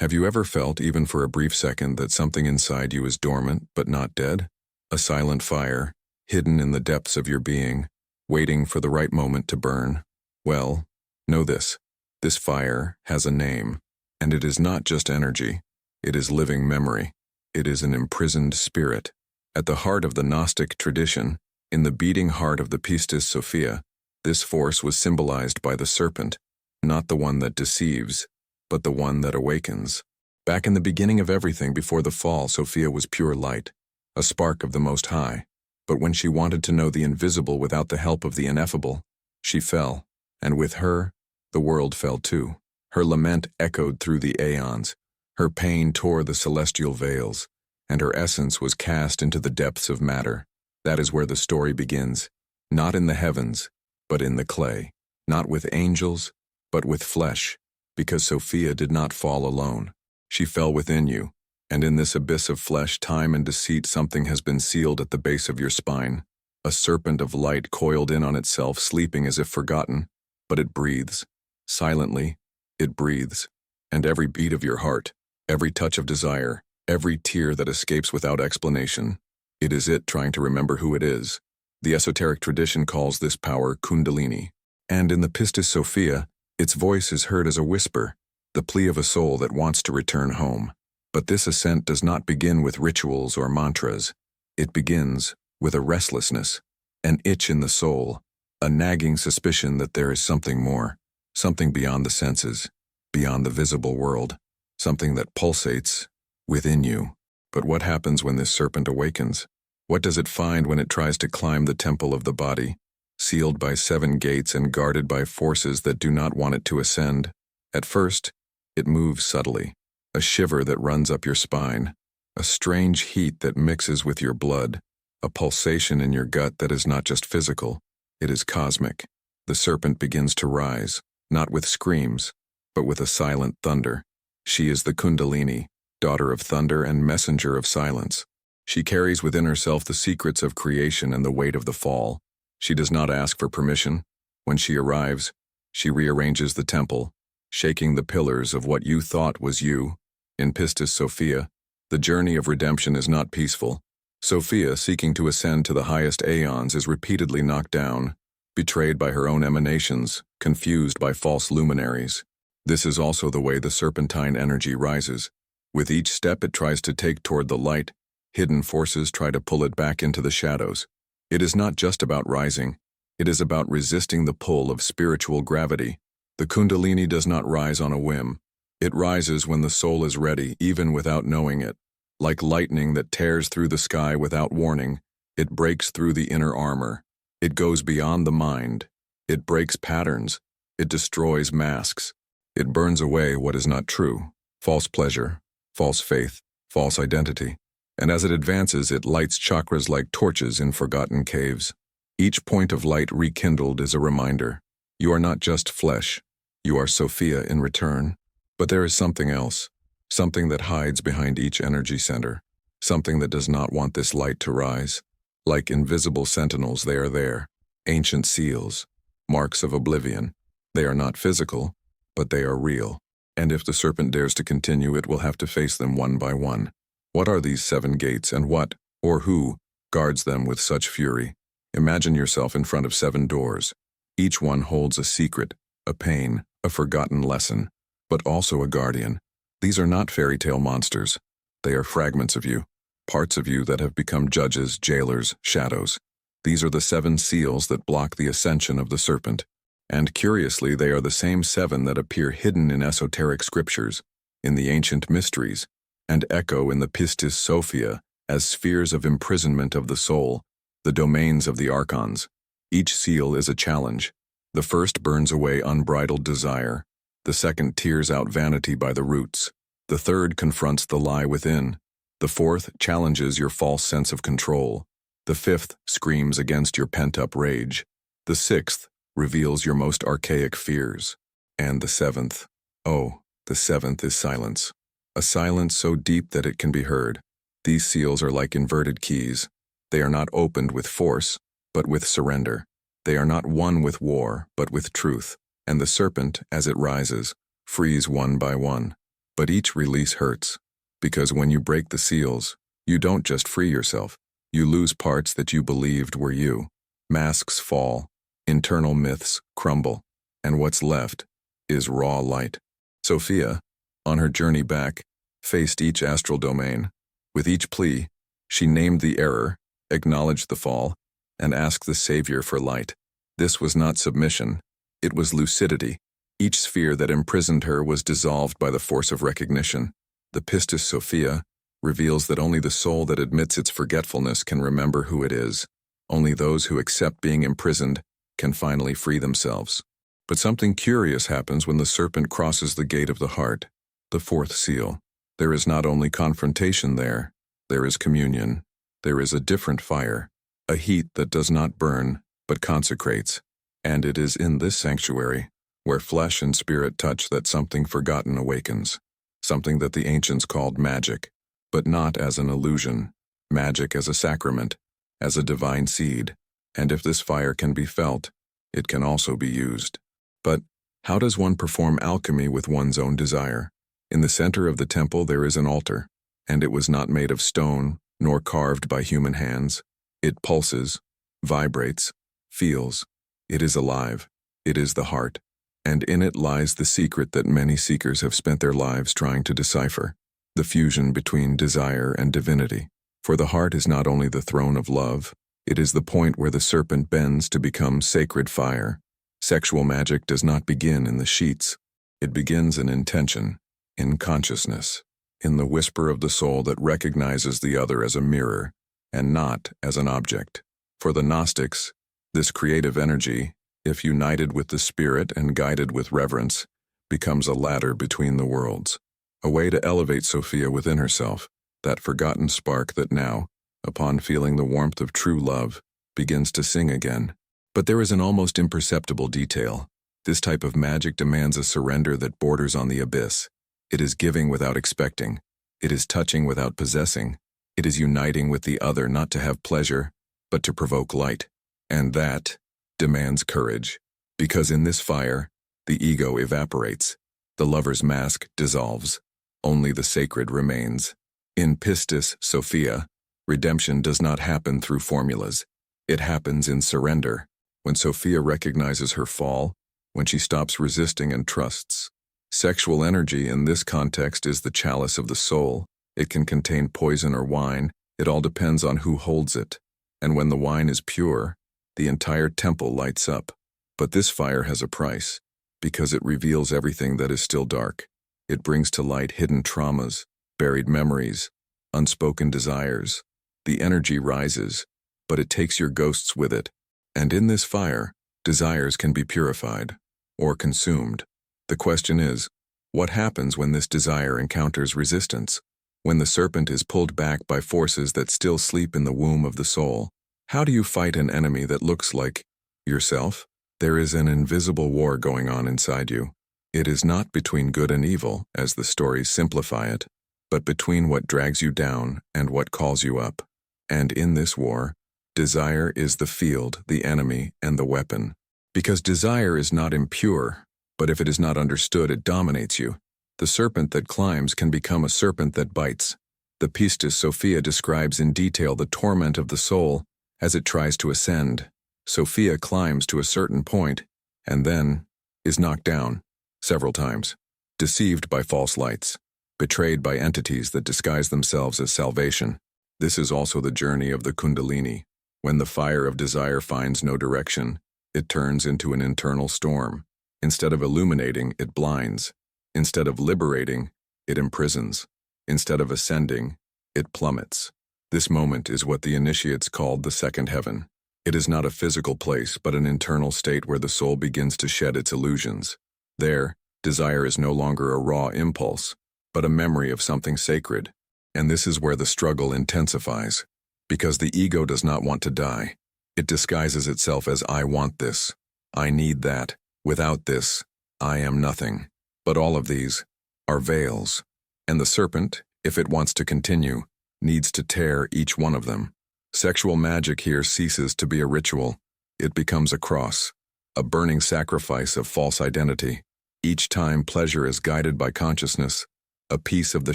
Have you ever felt, even for a brief second, that something inside you is dormant but not dead? A silent fire, hidden in the depths of your being, waiting for the right moment to burn? Well, know this. This fire has a name, and it is not just energy. It is living memory. It is an imprisoned spirit. At the heart of the Gnostic tradition, in the beating heart of the Pistis Sophia, this force was symbolized by the serpent, not the one that deceives, but the one that awakens. Back in the beginning of everything before the fall, Sophia was pure light, a spark of the Most High. But when she wanted to know the invisible without the help of the ineffable, she fell, and with her, the world fell too. Her lament echoed through the aeons, her pain tore the celestial veils, and her essence was cast into the depths of matter. That is where the story begins, not in the heavens, but in the clay, not with angels, but with flesh. Because Sophia did not fall alone. She fell within you, and in this abyss of flesh, time and deceit, something has been sealed at the base of your spine. A serpent of light coiled in on itself, sleeping as if forgotten, but it breathes. Silently, it breathes. And every beat of your heart, every touch of desire, every tear that escapes without explanation, it is it trying to remember who it is. The esoteric tradition calls this power Kundalini. And in the Pistis Sophia, its voice is heard as a whisper, the plea of a soul that wants to return home. But this ascent does not begin with rituals or mantras. It begins with a restlessness, an itch in the soul, a nagging suspicion that there is something more, something beyond the senses, beyond the visible world, something that pulsates within you. But what happens when this serpent awakens? What does it find when it tries to climb the temple of the body, sealed by 7 gates and guarded by forces that do not want it to ascend? At first, it moves subtly, a shiver that runs up your spine, a strange heat that mixes with your blood, a pulsation in your gut that is not just physical, it is cosmic. The serpent begins to rise, not with screams, but with a silent thunder. She is the Kundalini, daughter of thunder and messenger of silence. She carries within herself the secrets of creation and the weight of the fall. She does not ask for permission. When she arrives, she rearranges the temple, shaking the pillars of what you thought was you. In Pistis Sophia, the journey of redemption is not peaceful. Sophia, seeking to ascend to the highest aeons, is repeatedly knocked down, betrayed by her own emanations, confused by false luminaries. This is also the way the serpentine energy rises. With each step it tries to take toward the light, hidden forces try to pull it back into the shadows. It is not just about rising, it is about resisting the pull of spiritual gravity. The Kundalini does not rise on a whim. It rises when the soul is ready, even without knowing it. Like lightning that tears through the sky without warning, it breaks through the inner armor. It goes beyond the mind. It breaks patterns. It destroys masks. It burns away what is not true, false pleasure, false faith, false identity. And as it advances, it lights chakras like torches in forgotten caves. Each point of light rekindled is a reminder. You are not just flesh. You are Sophia in return. But there is something else, something that hides behind each energy center, something that does not want this light to rise. Like invisible sentinels, they are there, ancient seals, marks of oblivion. They are not physical, but they are real. And if the serpent dares to continue, it will have to face them one by one. What are these 7 gates, and what, or who, guards them with such fury? Imagine yourself in front of 7 doors. Each one holds a secret, a pain, a forgotten lesson, but also a guardian. These are not fairy tale monsters. They are fragments of you, parts of you that have become judges, jailers, shadows. These are the 7 seals that block the ascension of the serpent. And curiously, they are the same 7 that appear hidden in esoteric scriptures, in the ancient mysteries, and echo in the Pistis Sophia as spheres of imprisonment of the soul, the domains of the archons. Each seal is a challenge. The first burns away unbridled desire. The second tears out vanity by the roots. The third confronts the lie within. The fourth challenges your false sense of control. The fifth screams against your pent-up rage. The sixth reveals your most archaic fears. And the seventh, the seventh is silence. A silence so deep that it can be heard. These seals are like inverted keys. They are not opened with force, but with surrender. They are not won with war, but with truth. And the serpent, as it rises, frees one by one. But each release hurts, because when you break the seals, you don't just free yourself, you lose parts that you believed were you. Masks fall, internal myths crumble, and what's left is raw light. Sophia, on her journey back, faced each astral domain. With each plea, she named the error, acknowledged the fall, and asked the Savior for light. This was not submission, it was lucidity. Each sphere that imprisoned her was dissolved by the force of recognition. The Pistis Sophia reveals that only the soul that admits its forgetfulness can remember who it is. Only those who accept being imprisoned can finally free themselves. But something curious happens when the serpent crosses the gate of the heart, the fourth seal. There is not only confrontation there is communion. There is a different fire, a heat that does not burn, but consecrates. And it is in this sanctuary, where flesh and spirit touch, that something forgotten awakens. Something that the ancients called magic, but not as an illusion. Magic as a sacrament, as a divine seed. And if this fire can be felt, it can also be used. But how does one perform alchemy with one's own desire? In the center of the temple there is an altar, and it was not made of stone, nor carved by human hands. It pulses, vibrates, feels. It is alive. It is the heart. And in it lies the secret that many seekers have spent their lives trying to decipher, the fusion between desire and divinity. For the heart is not only the throne of love, it is the point where the serpent bends to become sacred fire. Sexual magic does not begin in the sheets. It begins in intention, in consciousness, in the whisper of the soul that recognizes the other as a mirror and not as an object. For the Gnostics, this creative energy, if united with the spirit and guided with reverence, becomes a ladder between the worlds, a way to elevate Sophia within herself, that forgotten spark that now, upon feeling the warmth of true love, begins to sing again. But there is an almost imperceptible detail. This type of magic demands a surrender that borders on the abyss. It is giving without expecting. It is touching without possessing. It is uniting with the other not to have pleasure, but to provoke light. And that demands courage, because in this fire, the ego evaporates, the lover's mask dissolves, only the sacred remains. In Pistis Sophia, redemption does not happen through formulas. It happens in surrender, when Sophia recognizes her fall, when she stops resisting and trusts. Sexual energy in this context is the chalice of the soul. It can contain poison or wine. It all depends on who holds it. And when the wine is pure, the entire temple lights up. But this fire has a price, because it reveals everything that is still dark. It brings to light hidden traumas, buried memories, unspoken desires. The energy rises, but it takes your ghosts with it. And in this fire, desires can be purified, or consumed. The question is, what happens when this desire encounters resistance? When the serpent is pulled back by forces that still sleep in the womb of the soul? How do you fight an enemy that looks like yourself? There is an invisible war going on inside you. It is not between good and evil, as the stories simplify it, but between what drags you down and what calls you up. And in this war, desire is the field, the enemy, and the weapon. Because desire is not impure, but if it is not understood, it dominates you. The serpent that climbs can become a serpent that bites. The Pistis Sophia describes in detail the torment of the soul as it tries to ascend. Sophia climbs to a certain point, and then is knocked down several times, deceived by false lights, betrayed by entities that disguise themselves as salvation. This is also the journey of the Kundalini. When the fire of desire finds no direction, it turns into an internal storm. Instead of illuminating, it blinds. Instead of liberating, it imprisons. Instead of ascending, it plummets. This moment is what the initiates called the second heaven. It is not a physical place, but an internal state where the soul begins to shed its illusions. There, desire is no longer a raw impulse, but a memory of something sacred. And this is where the struggle intensifies, because the ego does not want to die. It disguises itself as I want this, I need that, without this, I am nothing. But all of these are veils, and the serpent, if it wants to continue, needs to tear each one of them. Sexual magic here ceases to be a ritual. It becomes a cross, a burning sacrifice of false identity. Each time pleasure is guided by consciousness, a piece of the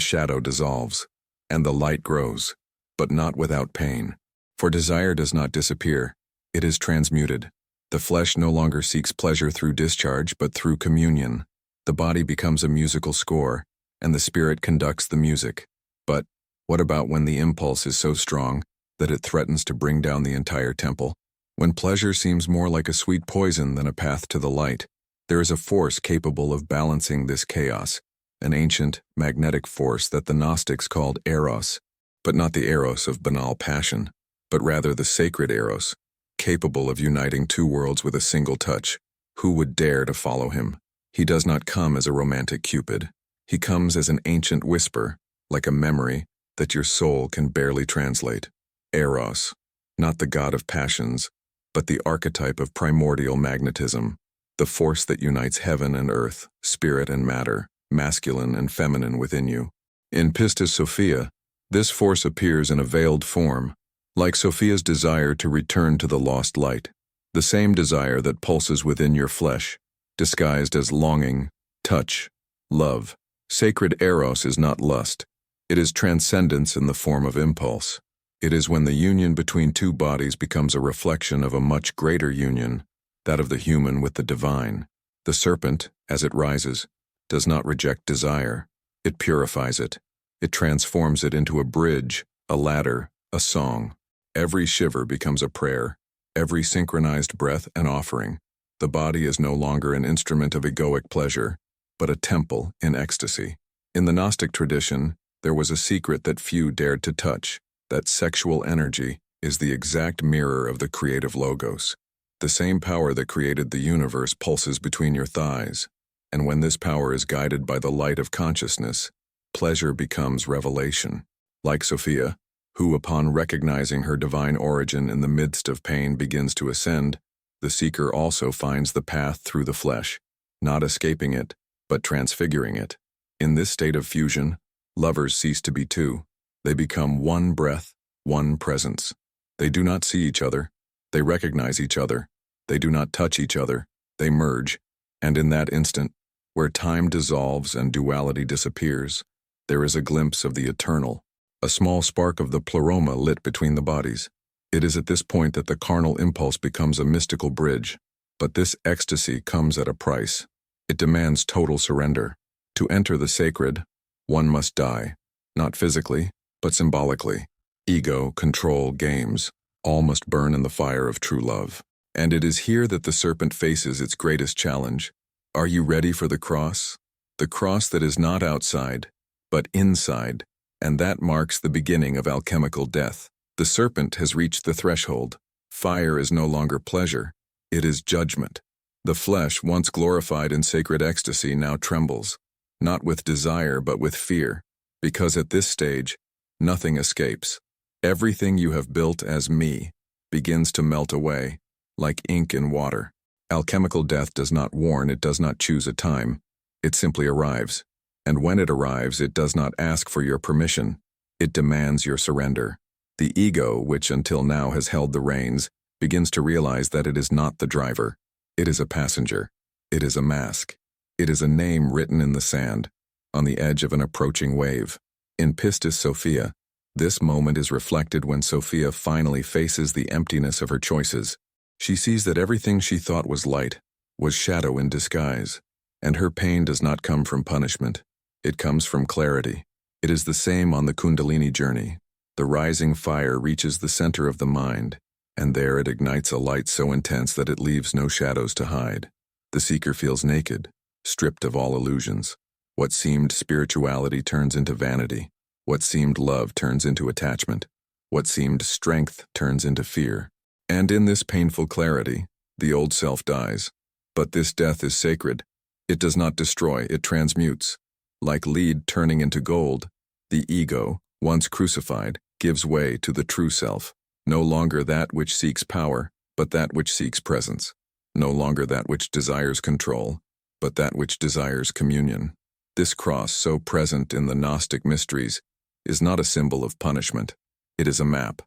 shadow dissolves, and the light grows, but not without pain. For desire does not disappear, it is transmuted. The flesh no longer seeks pleasure through discharge, but through communion. The body becomes a musical score, and the spirit conducts the music. But what about when the impulse is so strong that it threatens to bring down the entire temple? When pleasure seems more like a sweet poison than a path to the light, there is a force capable of balancing this chaos, an ancient, magnetic force that the Gnostics called eros, but not the eros of banal passion, but rather the sacred eros, capable of uniting two worlds with a single touch. Who would dare to follow him? He does not come as a romantic Cupid. He comes as an ancient whisper, like a memory that your soul can barely translate. Eros, not the god of passions, but the archetype of primordial magnetism, the force that unites heaven and earth, spirit and matter, masculine and feminine within you. In Pistis Sophia, this force appears in a veiled form, like Sophia's desire to return to the lost light, the same desire that pulses within your flesh, disguised as longing, touch, love. Sacred eros is not lust. It is transcendence in the form of impulse. It is when the union between two bodies becomes a reflection of a much greater union, that of the human with the divine. The serpent, as it rises, does not reject desire. It purifies it. It transforms it into a bridge, a ladder, a song. Every shiver becomes a prayer, every synchronized breath an offering. The body is no longer an instrument of egoic pleasure, but a temple in ecstasy. In the Gnostic tradition, there was a secret that few dared to touch, that sexual energy is the exact mirror of the creative logos. The same power that created the universe pulses between your thighs, and when this power is guided by the light of consciousness, pleasure becomes revelation. Like Sophia, who upon recognizing her divine origin in the midst of pain begins to ascend, the seeker also finds the path through the flesh, not escaping it, but transfiguring it. In this state of fusion, lovers cease to be two. They become one breath, one presence. They do not see each other. They recognize each other. They do not touch each other. They merge. And in that instant, where time dissolves and duality disappears, there is a glimpse of the eternal, a small spark of the pleroma lit between the bodies. It is at this point that the carnal impulse becomes a mystical bridge. But this ecstasy comes at a price. It demands total surrender. To enter the sacred, one must die, not physically, but symbolically. Ego, control, games, all must burn in the fire of true love. And it is here that the serpent faces its greatest challenge. Are you ready for the cross? The cross that is not outside, but inside, and that marks the beginning of alchemical death. The serpent has reached the threshold. Fire is no longer pleasure, it is judgment. The flesh, once glorified in sacred ecstasy, now trembles, not with desire but with fear, because at this stage, nothing escapes. Everything you have built as me begins to melt away, like ink in water. Alchemical death does not warn, it does not choose a time. It simply arrives. And when it arrives, it does not ask for your permission. It demands your surrender. The ego, which until now has held the reins, begins to realize that it is not the driver. It is a passenger. It is a mask. It is a name written in the sand, on the edge of an approaching wave. In Pistis Sophia, this moment is reflected when Sophia finally faces the emptiness of her choices. She sees that everything she thought was light was shadow in disguise, and her pain does not come from punishment. It comes from clarity. It is the same on the Kundalini journey. The rising fire reaches the center of the mind, and there it ignites a light so intense that it leaves no shadows to hide. The seeker feels naked, stripped of all illusions. What seemed spirituality turns into vanity. What seemed love turns into attachment. What seemed strength turns into fear. And in this painful clarity, the old self dies. But this death is sacred. It does not destroy, it transmutes. Like lead turning into gold, the ego, once crucified, gives way to the true self. No longer that which seeks power, but that which seeks presence. No longer that which desires control, but that which desires communion. This cross, so present in the Gnostic mysteries, is not a symbol of punishment. It is a map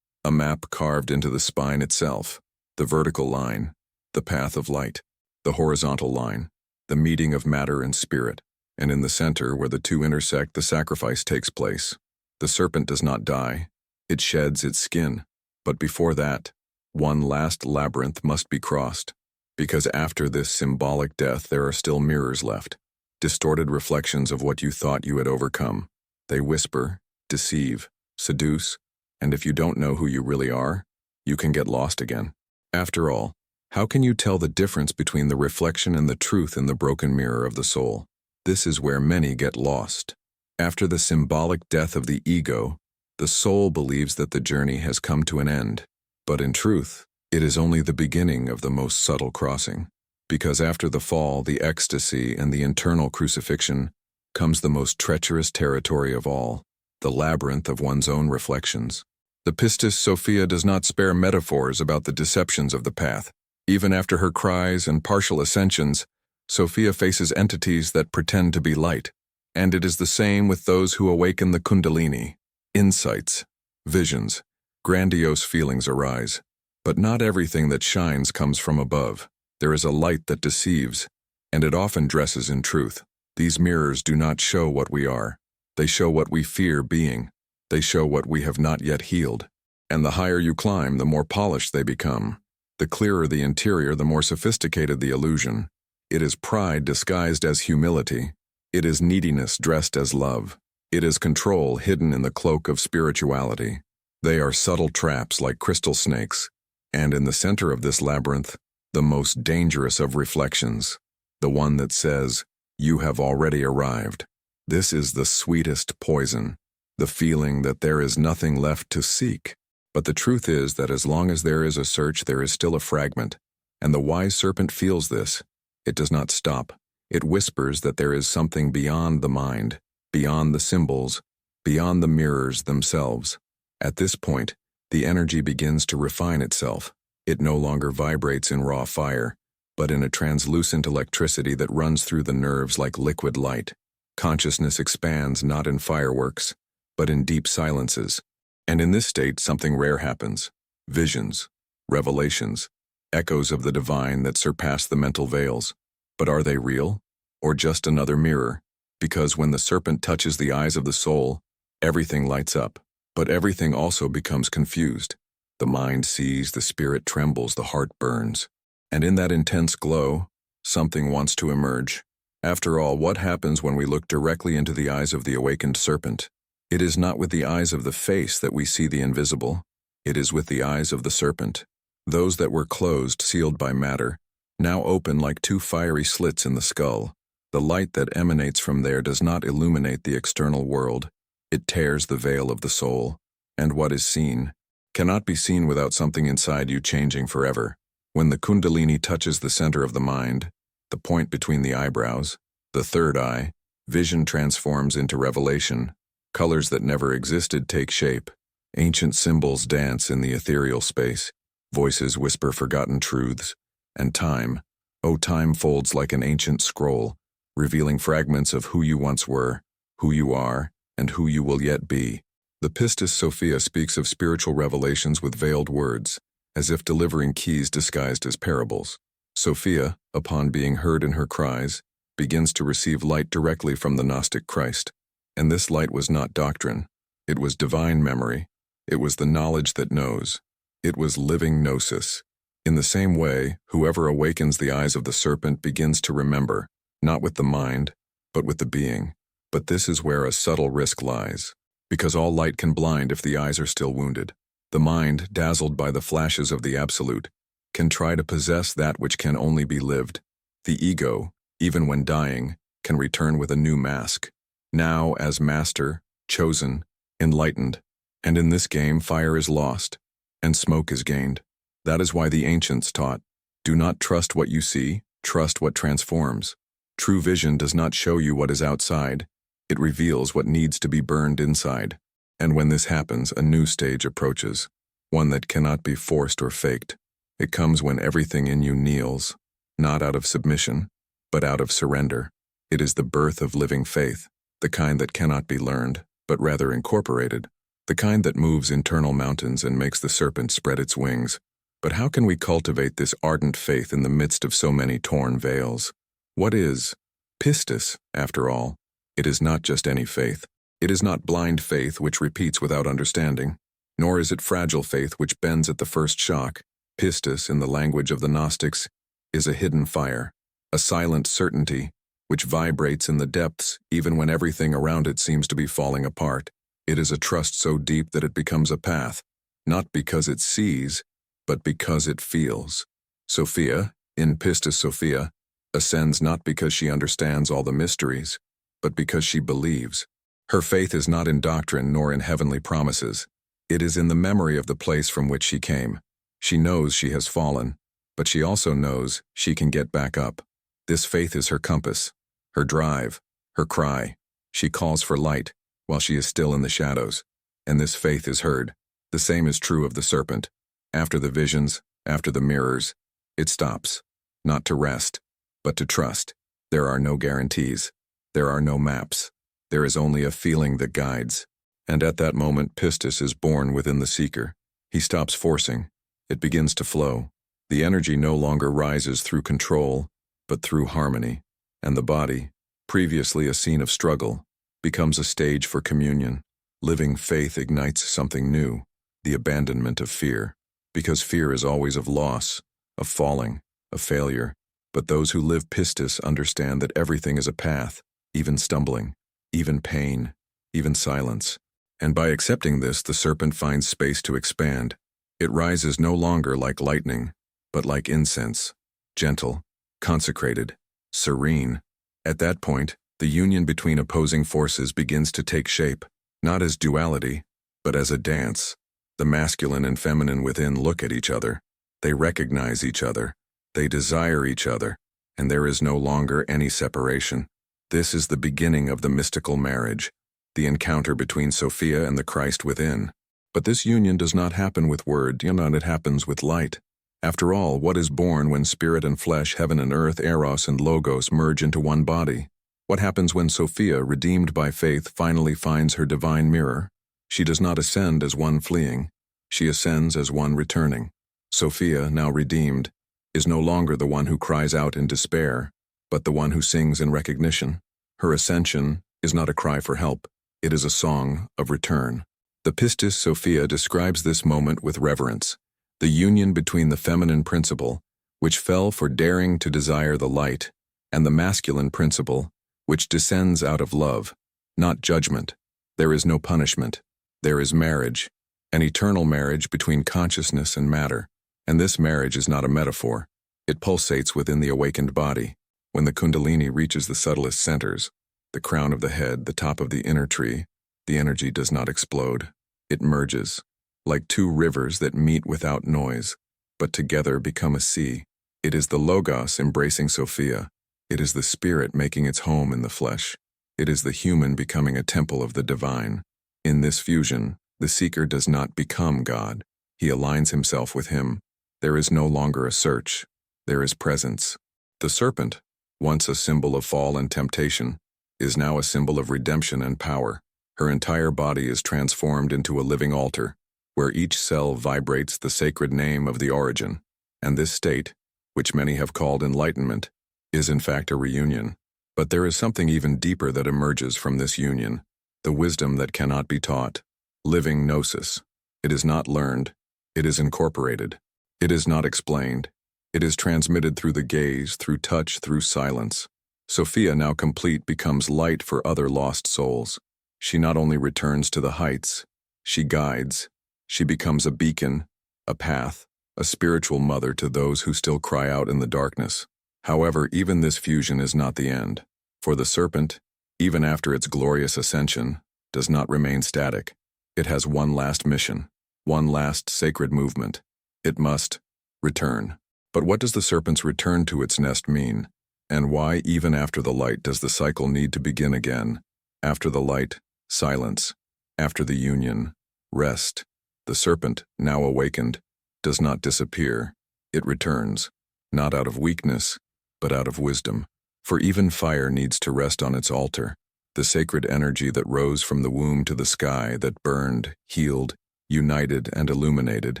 carved into the spine itself, the vertical line, the path of light, the horizontal line, the meeting of matter and spirit. and in the center, where the two intersect, the sacrifice takes place. The serpent does not die. It sheds its skin. But before that, one last labyrinth must be crossed, because after this symbolic death there are still mirrors left, distorted reflections of what you thought you had overcome. They whisper, deceive, seduce, and if you don't know who you really are, you can get lost again. After all, how can you tell the difference between the reflection and the truth in the broken mirror of the soul? This is where many get lost. After the symbolic death of the ego, the soul believes that the journey has come to an end. But in truth, it is only the beginning of the most subtle crossing. Because after the fall, the ecstasy, and the internal crucifixion, comes the most treacherous territory of all, the labyrinth of one's own reflections. The Pistis Sophia does not spare metaphors about the deceptions of the path. Even after her cries and partial ascensions, Sophia faces entities that pretend to be light. And it is the same with those who awaken the Kundalini. Insights, visions, grandiose feelings arise. But not everything that shines comes from above. There is a light that deceives, and it often dresses in truth. These mirrors do not show what we are. They show what we fear being. They show what we have not yet healed. And the higher you climb, the more polished they become. The clearer the interior, the more sophisticated the illusion. It is pride disguised as humility. It is neediness dressed as love. It is control hidden in the cloak of spirituality. They are subtle traps like crystal snakes. And in the center of this labyrinth, the most dangerous of reflections, the one that says, "You have already arrived." This is the sweetest poison, the feeling that there is nothing left to seek. But the truth is that as long as there is a search, there is still a fragment, and the wise serpent feels this. It does not stop. It whispers that there is something beyond the mind, beyond the symbols, beyond the mirrors themselves. At this point, the energy begins to refine itself. It no longer vibrates in raw fire, but in a translucent electricity that runs through the nerves like liquid light. Consciousness expands not in fireworks, but in deep silences. And in this state, something rare happens. Visions, revelations, echoes of the divine that surpass the mental veils. But are they real? Or just another mirror? Because when the serpent touches the eyes of the soul, everything lights up, but everything also becomes confused. The mind sees, the spirit trembles, the heart burns. And in that intense glow, something wants to emerge. After all, what happens when we look directly into the eyes of the awakened serpent? It is not with the eyes of the face that we see the invisible. It is with the eyes of the serpent. Those that were closed, sealed by matter, now open like two fiery slits in the skull. The light that emanates from there does not illuminate the external world. It tears the veil of the soul. And what is seen cannot be seen without something inside you changing forever. When the Kundalini touches the center of the mind, the point between the eyebrows, the third eye, vision transforms into revelation. Colors that never existed take shape. Ancient symbols dance in the ethereal space. Voices whisper forgotten truths. And time, oh time folds like an ancient scroll, revealing fragments of who you once were, who you are, and who you will yet be. The Pistis Sophia speaks of spiritual revelations with veiled words, as if delivering keys disguised as parables. Sophia, upon being heard in her cries, begins to receive light directly from the Gnostic Christ. And this light was not doctrine. It was divine memory. It was the knowledge that knows. It was living gnosis. In the same way, whoever awakens the eyes of the serpent begins to remember, not with the mind, but with the being. But this is where a subtle risk lies, because all light can blind if the eyes are still wounded. The mind, dazzled by the flashes of the absolute, can try to possess that which can only be lived. The ego, even when dying, can return with a new mask. Now as master, chosen, enlightened. And in this game, fire is lost, and smoke is gained. That is why the ancients taught, do not trust what you see, trust what transforms. True vision does not show you what is outside. It reveals what needs to be burned inside. And when this happens, a new stage approaches, one that cannot be forced or faked. It comes when everything in you kneels, not out of submission, but out of surrender. It is the birth of living faith, the kind that cannot be learned, but rather incorporated, the kind that moves internal mountains and makes the serpent spread its wings. But how can we cultivate this ardent faith in the midst of so many torn veils? What is Pistis, after all, it is not just any faith. It is not blind faith which repeats without understanding, nor is it fragile faith which bends at the first shock. Pistis, in the language of the Gnostics, is a hidden fire, a silent certainty which vibrates in the depths even when everything around it seems to be falling apart. It is a trust so deep that it becomes a path, not because it sees, but because it feels. Sophia, in Pistis Sophia, ascends not because she understands all the mysteries, but because she believes. Her faith is not in doctrine nor in heavenly promises. It is in the memory of the place from which she came. She knows she has fallen, but she also knows she can get back up. This faith is her compass, her drive, her cry. She calls for light while she is still in the shadows, and this faith is heard. The same is true of the serpent. After the visions, after the mirrors, it stops, not to rest, but to trust. There are no guarantees. There are no maps. There is only a feeling that guides. And at that moment, Pistis is born within the seeker. He stops forcing. It begins to flow. The energy no longer rises through control, but through harmony. And the body, previously a scene of struggle, becomes a stage for communion. Living faith ignites something new, the abandonment of fear. Because fear is always of loss, of falling, of failure. But those who live Pistis understand that everything is a path, even stumbling, even pain, even silence. And by accepting this, the serpent finds space to expand. It rises no longer like lightning, but like incense, gentle, consecrated, serene. At that point, the union between opposing forces begins to take shape, not as duality, but as a dance. The masculine and feminine within look at each other. They recognize each other. They desire each other, and there is no longer any separation. This is the beginning of the mystical marriage, the encounter between Sophia and the Christ within. But this union does not happen with word, it happens with light. After all, what is born when spirit and flesh, heaven and earth, eros and logos merge into one body? What happens when Sophia, redeemed by faith, finally finds her divine mirror? She does not ascend as one fleeing. She ascends as one returning. Sophia, now redeemed, is no longer the one who cries out in despair, but the one who sings in recognition. Her ascension is not a cry for help. It is a song of return. The Pistis Sophia describes this moment with reverence, the union between the feminine principle, which fell for daring to desire the light, and the masculine principle, which descends out of love, not judgment. There is no punishment. There is marriage, an eternal marriage between consciousness and matter. And this marriage is not a metaphor. It pulsates within the awakened body. When the Kundalini reaches the subtlest centers, the crown of the head, the top of the inner tree, the energy does not explode. It merges, like two rivers that meet without noise, but together become a sea. It is the Logos embracing Sophia. It is the spirit making its home in the flesh. It is the human becoming a temple of the divine. In this fusion, the seeker does not become God. He aligns himself with him. There is no longer a search. There is presence. The serpent, once a symbol of fall and temptation, is now a symbol of redemption and power. Her entire body is transformed into a living altar, where each cell vibrates the sacred name of the origin. And this state, which many have called enlightenment, is in fact a reunion. But there is something even deeper that emerges from this union, the wisdom that cannot be taught. Living gnosis. It is not learned. It is incorporated. It is not explained. It is transmitted through the gaze, through touch, through silence. Sophia, now complete, becomes light for other lost souls. She not only returns to the heights, she guides. She becomes a beacon, a path, a spiritual mother to those who still cry out in the darkness. However, even this fusion is not the end. For the serpent, even after its glorious ascension, does not remain static. It has one last mission, one last sacred movement. It must return. But what does the serpent's return to its nest mean? And why, even after the light, does the cycle need to begin again? After the light, silence. After the union, rest. The serpent, now awakened, does not disappear. It returns, not out of weakness, but out of wisdom. For even fire needs to rest on its altar. The sacred energy that rose from the womb to the sky, that burned, healed, united, and illuminated,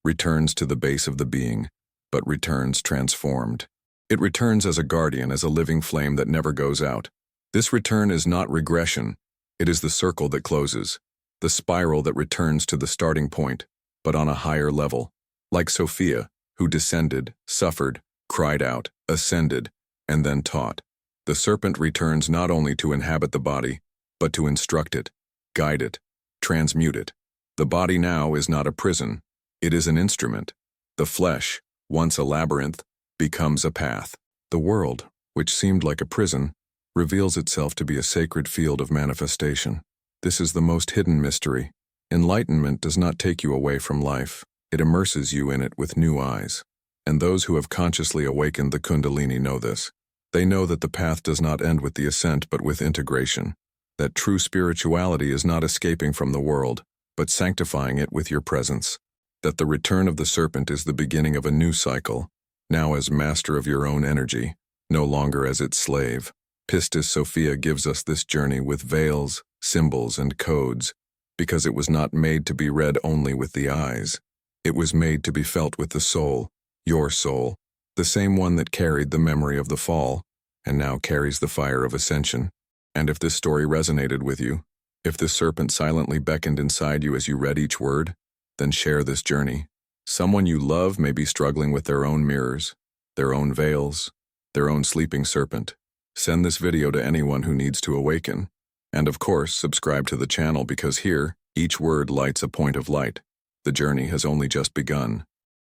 returns to the base of the being, but returns transformed. It returns as a guardian, as a living flame that never goes out. This return is not regression. It is the circle that closes, the spiral that returns to the starting point, but on a higher level. Like Sophia, who descended, suffered, cried out, ascended, and then taught. The serpent returns not only to inhabit the body, but to instruct it, guide it, transmute it. The body now is not a prison. It is an instrument. The flesh, once a labyrinth, becomes a path. The world, which seemed like a prison, reveals itself to be a sacred field of manifestation. This is the most hidden mystery. Enlightenment does not take you away from life. It immerses you in it with new eyes. And those who have consciously awakened the Kundalini know this. They know that the path does not end with the ascent but with integration. That true spirituality is not escaping from the world, but sanctifying it with your presence. That the return of the serpent is the beginning of a new cycle, now as master of your own energy, no longer as its slave. Pistis Sophia gives us this journey with veils, symbols, and codes, because it was not made to be read only with the eyes. It was made to be felt with the soul, your soul, the same one that carried the memory of the fall, and now carries the fire of ascension. And if this story resonated with you, if the serpent silently beckoned inside you as you read each word, then share this journey. Someone you love may be struggling with their own mirrors, their own veils, their own sleeping serpent. Send this video to anyone who needs to awaken. And of course, subscribe to the channel because here, each word lights a point of light. The journey has only just begun.